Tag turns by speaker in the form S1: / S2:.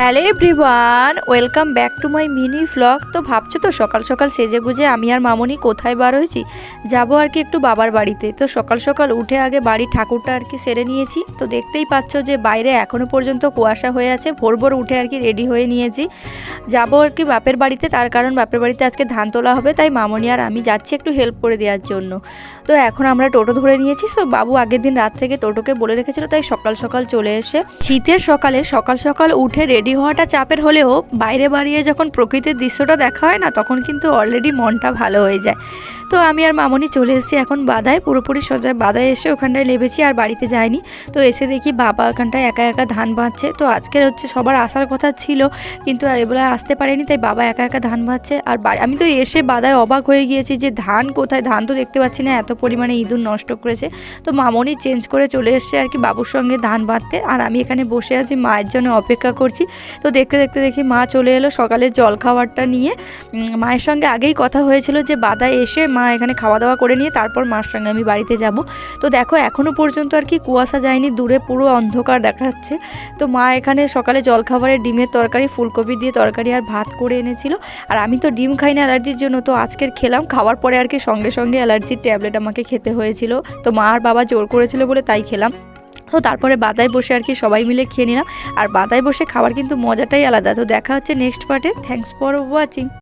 S1: Hello everyone, welcome back to my mini vlog. তো ভাবছো তো সকাল সকাল সেজে গুজে আমি আর মামনি কোথায় বার হয়েছি, যাবো আর কি একটু বাবার বাড়িতে। তো সকাল সকাল উঠে আগে বাড়ির ঠাকুরটা আর কি সেরে নিয়েছি। তো দেখতেই পাচ্ছ যে বাইরে এখনও পর্যন্ত কুয়াশা হয়ে আছে। ভোর ভোর উঠে আর কি রেডি হয়ে নিয়েছি, যাবো আর কি বাপের বাড়িতে। তার কারণ বাপের বাড়িতে আজকে ধান তোলা হবে, তাই মামনি আর আমি যাচ্ছি একটু হেল্প করে দেওয়ার জন্য। তো এখন আমরা টোটো ধরে নিয়েছি। তো বাবু আগের দিন রাত থেকে টোটোকে বলে রেখেছিল, তাই সকাল সকাল চলে এসে শীতের সকালে সকাল সকাল উঠে রেডি হওয়াটা চাপের হলেও বাইরে বাড়িয়ে যখন প্রকৃতির দৃশ্যটা দেখা হয় না, তখন কিন্তু অলরেডি মনটা ভালো হয়ে যায়। তো আমি আর মামনি চলে এসেছি এখন বাদায়, পুরোপুরি সোজা বাদায় এসে ওখানটায় লেবেছি, আর বাড়িতে যাইনি। তো এসে দেখি বাবা ওখানটায় একা একা ধান বাঁধছে। তো আজকের হচ্ছে সবার আসার কথা ছিল, কিন্তু এগুলো আসতে পারেনি, তাই বাবা একা একা ধান বাঁধছে। আর আমি তো এসে বাদায় অবাক হয়ে গিয়েছি যে ধান কোথায়, ধান তো দেখতে পাচ্ছি না, এত পরিমাণে ইঁদুর নষ্ট করেছে। তো মামনি চেঞ্জ করে চলে এসছে আর কি বাবুর সঙ্গে ধান বাঁধতে, আর আমি এখানে বসে আছি মায়ের জন্য অপেক্ষা করছি। তো দেখতে দেখতে দেখি মা চলে এলো সকালের জল খাবারটা নিয়ে। মায়ের সঙ্গে আগেই কথা হয়েছিল যে বাদায় এসে মা এখানে খাওয়া দাওয়া করে নিয়ে তারপর মার সঙ্গে আমি বাড়িতে যাব। তো দেখো এখনও পর্যন্ত আর কি কুয়াশা যায়নি, দূরে পুরো অন্ধকার দেখা যাচ্ছে। তো মা এখানে সকালে জলখাবারে ডিমের তরকারি, ফুলকপি দিয়ে তরকারি আর ভাত করে এনেছিল। আর আমি তো ডিম খাই না অ্যালার্জির জন্য, তো আজকের খেলাম। খাওয়ার পরে আর কি সঙ্গে সঙ্গে অ্যালার্জির ট্যাবলেট আমাকে খেতে হয়েছিল। তো মা আর বাবা জোর করেছিল বলে তাই খেলাম। তো তারপরে বাদায় বসে আর কি সবাই মিলে খেয়ে নিলাম। আর বাদায় বসে খাওয়ার কিন্তু মজাটাই আলাদা। তো দেখা হচ্ছে নেক্সট পার্টে। Thanks for watching.